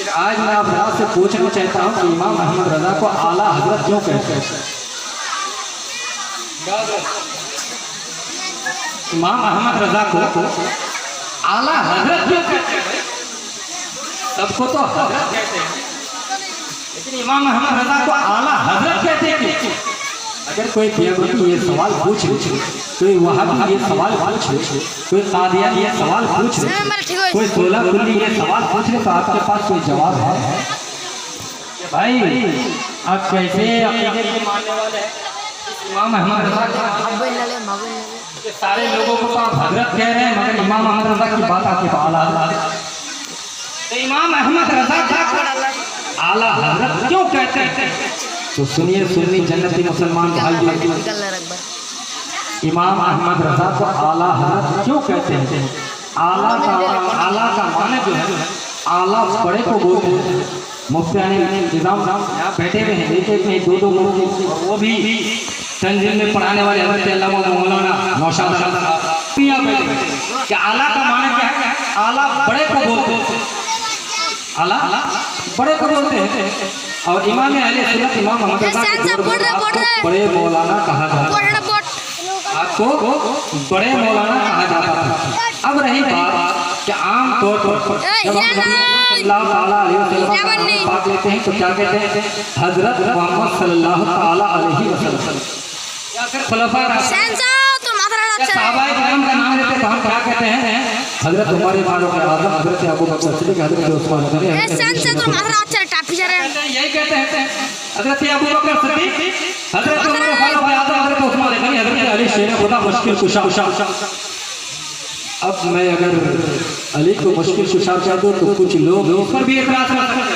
आज मैं आप से पूछना चाहता हूँ कि इमाम अहमद रजा को आला हजरत क्यों कहते हैं? इमाम अहमद रजा को आला हजरत क्यों कहते हैं? सबको तो हजरत कहते हैं, लेकिन इमाम अहमद रजा को आला हजरत कहते हैं। अगर कोई देवबंदी ये सवाल पूछ ले, कोई वहाबी ये सवाल पूछ ले, कोई कादियानी ये सवाल पूछ ले, कोई सोलापुरी ये सवाल पूछ ले, तो आपके पास कोई जवाब है? भाई आप कैसे अकीदे के मानने वाले हैं? इमाम अहमद रजा के सारे लोगों को तो आप हजरत कह रहे हैं, मगर इमाम अहमद रजा की बात आपके आला हजरत। तो इमाम अहमद रजा का आला हजरत क्यों कहते हैं? तो सुनिए सुन्नी जन्नती मुसलमान भाई, इमाम अहमद रजा को आला हजरत क्यों कहते हैं? आला का माने जो है, आला बड़े को बोलते हैं। मुफ्ती निजाम यहाँ बैठे हुए हैं, एक में दो वो भी तंजीम में पढ़ाने वाले हज़रत मौलाना नौशाद कि आला का माने क्या है? आला बड़े को बोलते हैं, आला बड़े को बोलते हैं। और इमाम अहले सुन्नत इमाम अहमद रजा को बड़े मौलाना कहा जाता है, आपको बड़े मौलाना कहा जाता है। अब रही बात कि आम तौर पर जब हम सल्लल्लाहु अलैहि वसल्लम बात लेते हैं तो क्या कहते हैं? हजरत मोहम्मद सल्लल्लाहु अलैहि वसल्लम या फिर खुलफा सहाबाए किराम का नाम लेते हैं तो हम क्या कहते हैं? हजरत उमर फारूक आज़म, हजरत अबू बकर सिद्दीक, हजरत उस्मान गनी, यही कहते हैं। हजरत अबू बकर सिद्दीक, हजरत उमर फारूक आज़म, हजरत उस्मान गनी, हजरत अली शेर खुदा मुश्किल कुशा। अब मैं अगर अली को मुश्किल कुशा कह दूं तो कुछ लोग उस पर भी एतराज करते हैं,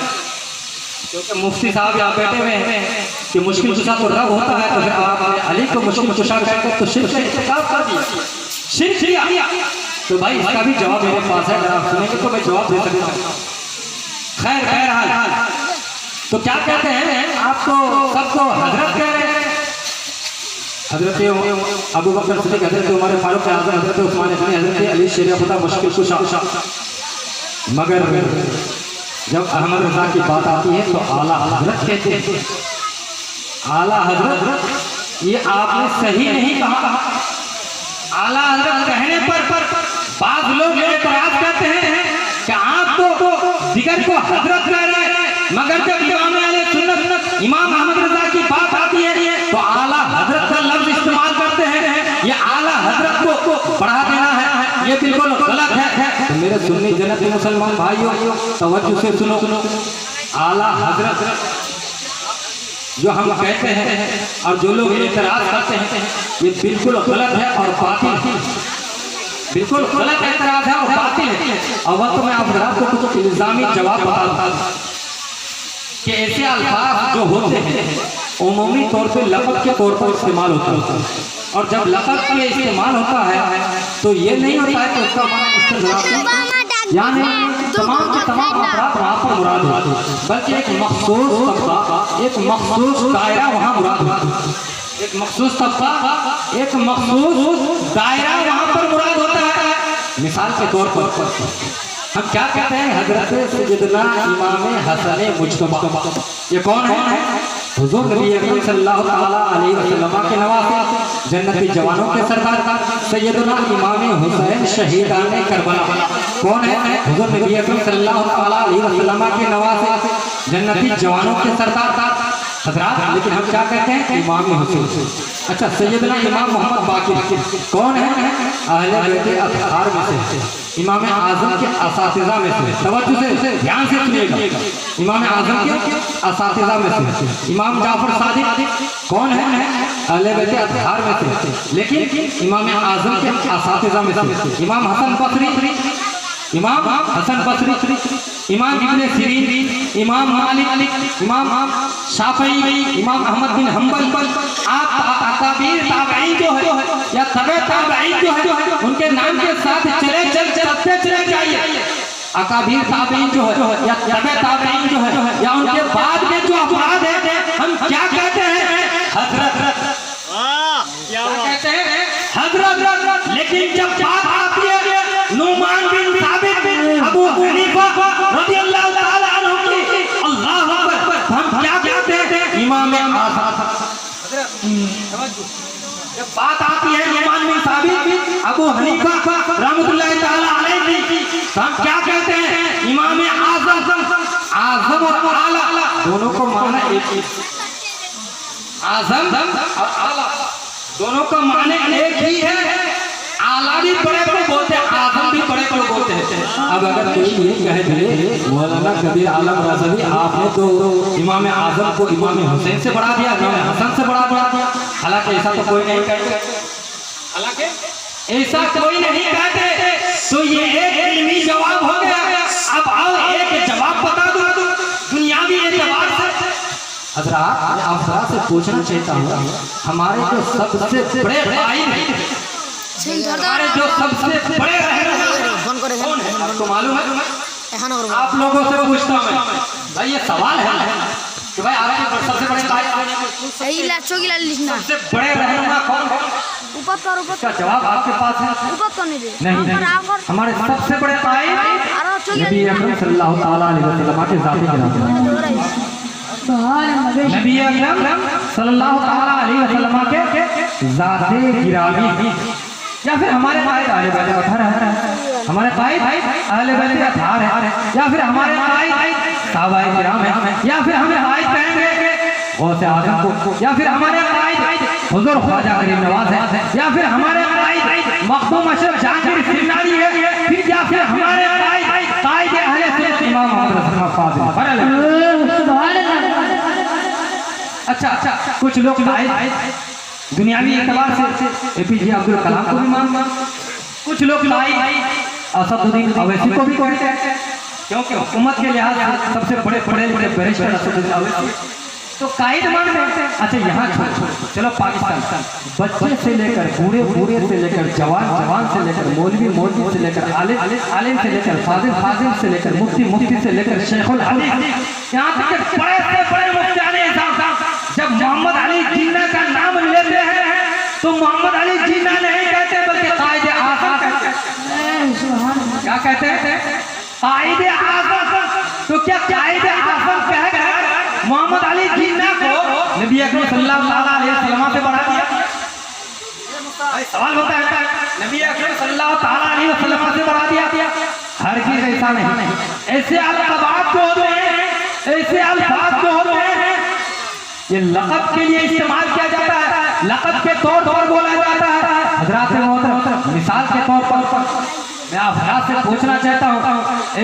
क्योंकि मुफ्ती साहब यहाँ बैठे हुए हैं कि मुश्किल कुशा तो रब होता है, तो फिर आपने अली को मुश्किल कुशा कहकर तो शिर्क का इत्तेकाब कर दिया, शिर्क किया। तो भाई इसका भी जवाब मेरे पास है, अगर आप सुनेंगे तो मैं जवाब दे सकता हूँ। खैर हाल तो क्या कहते हैं? आप तो सबको हजरत कह रहे हैं, हजरत अबू बकर सिद्दीक, हजरत उमर फारूक आज़म, हजरत उस्मान गनी, हजरत अली शेर खुदा मुश्किल कुशा। मगर जब अहमद रजा की बात आती है तो आला हजरत कहते हैं। आला हजरत ये आपने सही नहीं कहा। आला हजरत कहने पर बाद लोग एतराज करते हैं कि आप तो जिगर को हजरत कह रहे हैं, मगर जब इमाम अहले सुन्नत इमाम अहमद रजा की बात आती है तो आला हजरत का लफ्ज इस्तेमाल करते हैं। ये आला हजरत को बढ़ा देना है, ये बिल्कुल गलत है। तो मेरे सुन्नी जन्नती मुसलमान भाइयों तवज्जो से सुनो, आला हजरत जो हम कहते हैं और जो लोग एतराज करते हैं ये बिल्कुल गलत है और बातिल है, बिल्कुल गलत एतराज है और बातिल है। और वह तो मैं आपको कुछ इल्जामी जवाब बताता हूँ कि ऐसे अल्फाज जो होते हैं उमूमी तौर पे लक़ब के तौर पर इस्तेमाल होता है, और जब लक़ब के इस्तेमाल होता है तो ये नहीं होता है कि उसका माना इस्तिग़राक़ी यानी तमाम के तमाम अफराद वहाँ पर मुराद होते हैं, बल्कि एक मखसूस तबका, एक मखसूस दायरा वहाँ मुराद होता है। एक मखसूस तबका, एक मखसूस दायरा वहाँ पर मुराद होता है। मिसाल के तौर पर हम क्या कहते हैं? हजरत सैयदना इमाम हसन मुज्तबा, ये कौन है? हुजूर नबी अकरम सल्लल्लाहु अलैहि वसल्लम के नवासे, जन्नती जवानों के सरदार सैयदना इमाम हुसैन शहीदान करबला। कौन है? हुजूर नबी अकरम सल्लल्लाहु अलैहि वसल्लम के नवासे, जन्नती जवानों के सरदार हजरात। लेकिन हम क्या कहते हैं? इमाम हुसैन। अच्छा, सैयदना इमाम मोहम्मद बाकिर कौन है? अहले बैत अत्हार में से, इमाम आज़म के असातिज़ा में से। तवज्जो से ध्यान से सुनिएगा, इमाम आज़म के असातिज़ा में से। इमाम जाफर सादिक कौन है? अहले बैत अत्हार में से, लेकिन इमाम आज़म के असातिज़ा में से। इमाम हसन बसरी, इमाम हसन बसरी, इमाम इब्ने सिरीन, इमाम मालिक, इमाम शाफई, इमाम अहमद बिन हम्बल। आप अकाबीर ताबईन जो है या तबे ताबईन जो है उनके नाम के साथ चले जाइए। अकाबीर ताबईन जो है या तबे ताबईन जो है या उनके बाद के जो अफराद है हम क्या कहते हैं? हजरत। क्या कहते हैं? हजरत। लेकिन जब बात आती है नुमान बिन साबित, अबू हनीफा रज़ियल्लाहु ताला अन्हु जब बात आती है नुमान बिन साबित अबू हनीफा रहमतुल्लाह ताला अलैहि की, तो हम क्या कहते हैं? इमाम आजम और आला दोनों को माना एक ही। आजम और आला दोनों का माने एक ही है। आला भी बड़े को बोलते हैं, आजम भी बड़े को बोलते हैं। अब अगर कोई ये कह दे मौलाना कबीर आलम रज़वी आपने तो इमाम आजम को इमाम हुसैन से बढ़ा दिया, इमाम हसन से बढ़ा दिया, हालांकि ऐसा तो कोई नहीं कहते, हालांकि ऐसा कोई नहीं कहते। तो ये एक इल्मी जवाब हो गया। अब आओ एक जवाब बता दो दुनियावी एतबार से। हजरात मैं आपसे पूछना चाहता हूँ, हमारे जो सबसे बड़े भाई हमारे जो सबसे बड़े आपको मालूम है? आप लोगों से पूछता हूँ भाई, ये सवाल है कि भाई आपके सबसे बड़े भाई सबसे बड़े रहनुमा कौन है? इसका जवाब आपके पास है? नहीं, हमारे सबसे बड़े भाई नबी अकरम सल्लल्लाहु ताला अलैहि वसल्लम के ज़ाती गिरामी, नबी अकरम सल्लल्लाहु ताला अलैहि वसल्लम के ज़ाते गिरामी, या फिर हमारे भाई अहले बैत का अथार है, हमारे भाई अहले बैत का अथार है, या फिर हमारे भाई सहाबाए किराम है, या फिर हमें भाई कहेंगे गौसे आज़म को, या फिर हमारे भाई हुजूर ख्वाजा गरीब नवाज है, या फिर हमारे भाई मखदूम अशरफ जहांगीर सिरनारी है, फिर या फिर हमारे भाई कायदे अहले सुन्नत इमाम मोहम्मद रसूल फाजिल। अच्छा, कुछ लोग दुनियावी एतबार से एपीजे अब्दुल कलाम को भी मानते हैं, कुछ लोग असदुद्दीन अवैसी को भी कहते हैं, क्योंकि हुकूमत के लिहाज से सबसे बड़े बैरिस्टर असदुद्दीन अवैसी तो कायद मानते हैं। अच्छा यहाँ चलो पाकिस्तान, बच्चे से लेकर बूढ़े से लेकर जवान से लेकर मौलवी से लेकर आलिम से लेकर फाजिल से लेकर मुफ्ती से लेकर शेखुल हदीस, यहाँ तक बड़े से बड़े मुफ्तियाने इज़ाम जब मोहम्मद अली जिन्ना का नाम लेते हैं तो मोहम्मद अली जिन्ना नहीं कहते बल्कि कायदे आज़म कहते हैं। क्या कहते हैं? कायदे आज़म। तो क्या कायदे आज़म कह गए मोहम्मद अली जिन्ना को नबी अकरम सल्लल्लाहु अलैहि वसल्लम से बढ़ा दिया? सवाल होता है नबी अकरम सल्लल्लाहु अलैहि वसल्लम से बढ़ा दिया? हर चीज ऐसा नहीं। ऐसे अल्फाज जो होते हैं, ऐसे अल्फाज जो होते हैं ये लक़ब के लिए इस्तेमाल किया जाता है, लक़ब के तौर पर बोला जाता है। हज़रात मोहतरम मिसाल के तौर पर मैं आप से पूछना चाहता हूँ,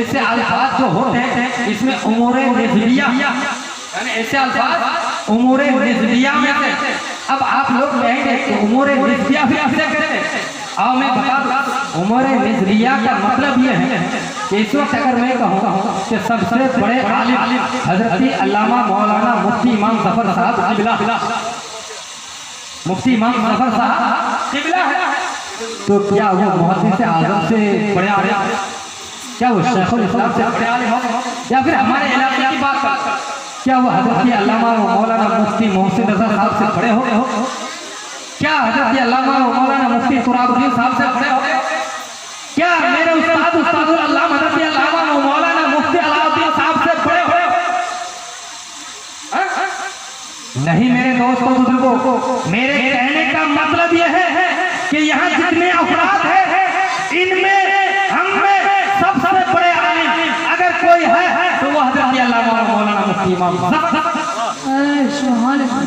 ऐसे अल्फाज जो होते हैं इसमें उमूरे निज़लिया, यानी ऐसे अल्फाज उमूरे निज़लिया में से, अब आप लोग कहेंगे कि उमूरे निज़लिया भी आपसे कहते हैं। आओ मैं बता दूं, उमूरे निज़लिया का मतलब ये है कि इस वक्त अगर मैं कहूँ कि सबसे बड़े आलिम हज़रत अल्लामा मौलाना मुफ्ती इमाम ज़फ़र साहब क़िबला, मुफ्ती इमाम ज़फ़र साहब क़िबला है, तो क्या वो मुहद्दिस आज़म से बड़े आलिम, क्या वो शेखुल इस्लाम से बड़े आलिम हो? या फिर हमारे इलाके की बात कर, क्या वो हज़रत अल्लामा मौलाना मुफ्ती मोहसिन रज़ा साहब से बड़े हो? क्या हज़रत अल्लामा मौलाना मुफ्ती तुराबुद्दीन साहब से बड़े हो? क्या मेरे उस्तादुल अल्लामा हज़रत अल्लामा मौलाना मुफ्ती अलाउद्दीन साहब से बड़े हो? नहीं मेरे दोस्तों बुजुर्गों, मेरे कहने का मतलब यह है कि यहाँ जितने अफराद हैं इनमें हम में सबसे बड़े आलिम अगर कोई है तो वो हज़रत अल्लामा मौलाना मुफ्ती इमाम।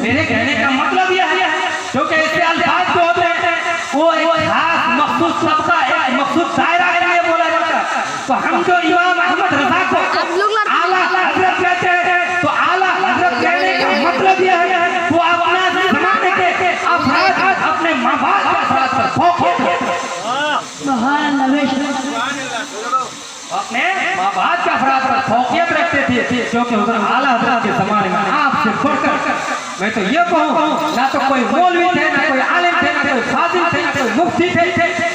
मेरे कहने का मतलब यह है क्योंकि ऐसे अल्फाज जो होते हैं वो एक खास मखसूस तबका, एक मखसूस दायरा के लिए बोला जाता है। तो हम जो इमाम अहमद रज़ा को आला हज़रत कहते हैं, तो आला हज़रत कहने का मतलब यह है वो अपना ज़माने के अफराद अपने माँ बाप के अफराद पर अपने माँ बाप के अफराद पर फौकियत रखते थे, क्योंकि आला हज़रत के ज़माने में आपसे बढ़कर मैं तो ये कहूँ ना तो कोई मौलवी थे, ना कोई आलिम थे, ना कोई फाजिल थे, ना कोई मुफ्ती थे,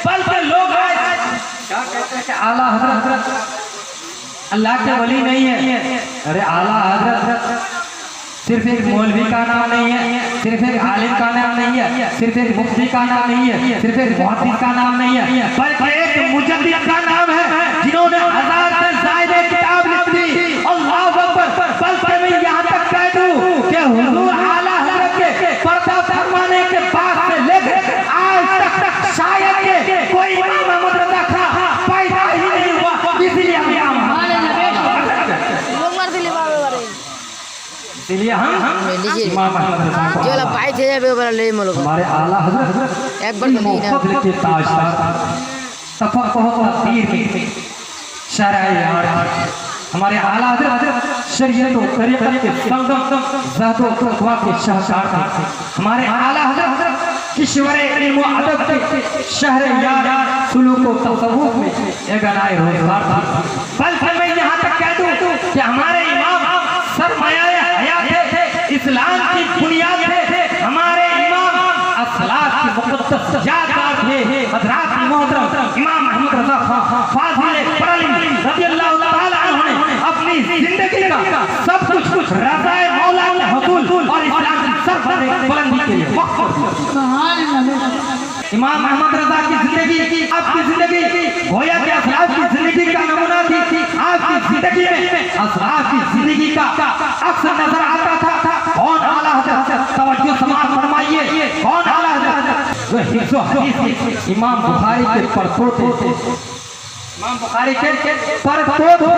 बल्कि लोग आए क्या कहते हैं कि आला हज़रत अल्लाह के वली नहीं है। अरे आला हज़रत सिर्फ एक मौलवी का नाम नहीं है, सिर्फ एक आलिम का नाम नहीं है, सिर्फ एक मुफ्ती का नाम नहीं है, सिर्फ एक मुहद्दिस का नाम नहीं है, बल्कि एक मुजद्दिद का नाम है जिन्होंने 1000 से ज़ायद किताब लिख दी। अल्लाहू अकबर। बल्कि मैं यहाँ तक कह दूँ कि हुजूर आला हज़रत के पर्दा फरमा इसलिए हम इमाम अहमद रज़ा को जो पाई थे बेबरा ले मुल्क हमारे आला हजरत एक बार तो नहीं ना फजल के ताजदार तफक्कुह व तदबीर में शरअ हमारे आला हजरत शरीयत व तरीक़त के संगम ज़ात व तक़वा के शाहकार थे। हमारे आला हजरत किश्वर इल्म व अदब के शहर यार सुलूक व तसव्वुफ में एक अनाए रोज़गार था। बल्कि मैं यहाँ तक कह दूँ कि हमारे इमाम सरमाया हयात थे, इस्लाम की बुनियाद थे। हमारे इमाम असलात की मुक़द्दस यादगार थे। हज़रात मोहतरम इमाम अहमद रज़ा खां फाज़िल बरलवी रज़ियल्लाहु ताला अन्हु ने अपनी जिंदगी का सब कुछ रज़ाए मौला के हुसूल और इस्लाम की सरबुलंदी के लिए वक्फ कर दिया। इमाम अहमद रज़ा की जिंदगी, आपकी जिंदगी गोया के असलाफ की जिंदगी का नमूना थी। आपकी जिंदगी में असलाफ की जिंदगी का अक्सर नजर आता था। कौन आला हज़रत, तवज्जो समाअत फरमाइए, कौन आला हज़रत जो हिफ्ज़ व हदीस के इमाम बुखारी के परपोते थे। इमाम बुखारी के परपोते थे।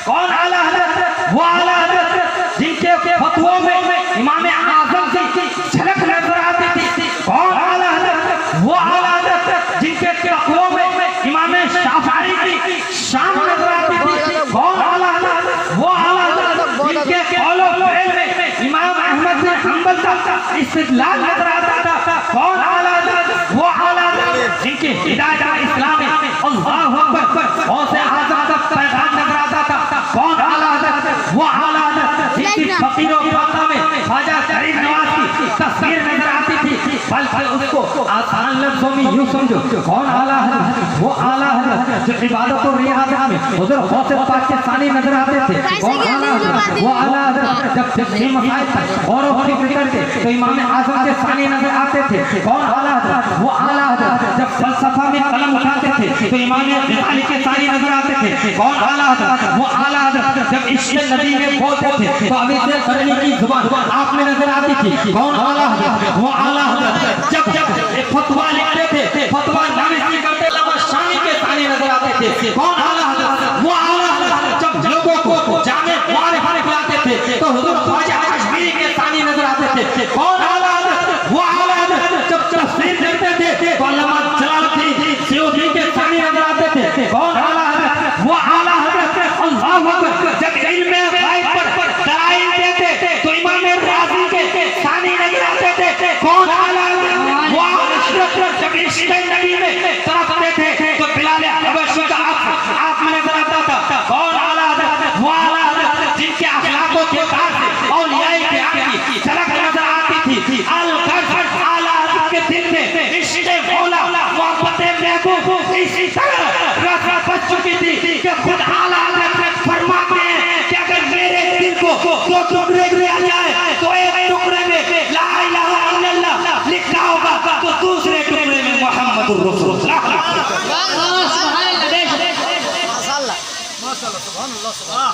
कौन आला हज़रत? वो आला हज़रत जिनके फतवों में इमाम आज़म की झलक नजर आती थी। कौन आला हज़रत? वो आला हज़रत जिनके फतवों में इमाम शाफ़िई की शान नजर आती थी। कौन आला हज़रत? वो आला हज़रत जिनके कौलो फ़िल में इमाम अहमद बिन हंबल का इस्तिदलाल नजर आता था। कौन आला हज़रत? वो आला हज़रत जिनके हिदायत इस्लाम में अल्लाहु अकबर गौसे आज़म का पैगाम नजर आता था। कौन आला हज़रत? वो आला हज़रत जिनकी फकीरों खाका में ख्वाजा गरीब नवाज की तस्वीर नजर आती थी। बल्कि उसको आसान लफ्जों में यूं समझो, कौन आला हज़रत? वो आला हज़रत जो इबादत और रियाज़त में हुज़ूर गौसे पाक के सानी नजर आते थे। कौन आला हज़रत? वो आला हज़रत जब फिक्री मसाइल पर गौर व फिक्र करते तो इमाम आज़म के सानी नजर आते थे। कौन आला हज़रत? वो आला हज़रत जब फलसफा में कलम उठाते थे तो इमाम ग़ज़ाली के सानी नजर आते थे। कौन आला हज़रत? वो आला हज़रत जब इश्क़ नबी में बोलते थे तो अवीस करनी की जुबान आप में नजर आती थी। कौन आला हज़रत? वो आला हज़रत जब एक फतवा लिखते थे, फतवा नाविसी करते लवा शानी के सानी नजर आते थे। कौन आला हज़रत? वो आला हज़रत जब लोगों को जामे मारिफत खिलाते थे तो हुज़ूर ख्वाजा कश्मीरी के सानी नजर आते थे। कौन आला हज़रत? वो आला हज़रत जब तफसीर करते थे तो अल्लामा जलालुद्दीन सयूती के सानी नजर आते थे। कौन आला हज़रत? वो आला हज़रत अल्लाहु अकबर जब इल्म गायब पर दलाइल देते तो इमाम राज़ी के सानी नजर आते थे। कौन आला हज़रत? वो आला हज़रत जब इश्क़ नबी में तरफते थे तो बिलाल हबशी का आप में नजर आता था। कौन आला हज़रत? वो आला हज़रत जिनके अखलाक़ों के पास औलियाए किराम की झलक नजर आती थी। अल-गर्ज़ आला हज़रत के दिल में इश्क़ मौला मोहब्बत महबूब इसी तरह रस बच चुकी थी कि खुद आला हज़रत फरमाते हैं कि अगर मेरे दिल को दो टुकड़े किया जाए तो एक टुकड़े में ला इलाहा इल्लल्लाह लिखा होगा तो दूसरे टुकड़े में मुहम्मदुर रसूलुल्लाह। माशाअल्लाह माशाअल्लाह सुभान अल्लाह सुभान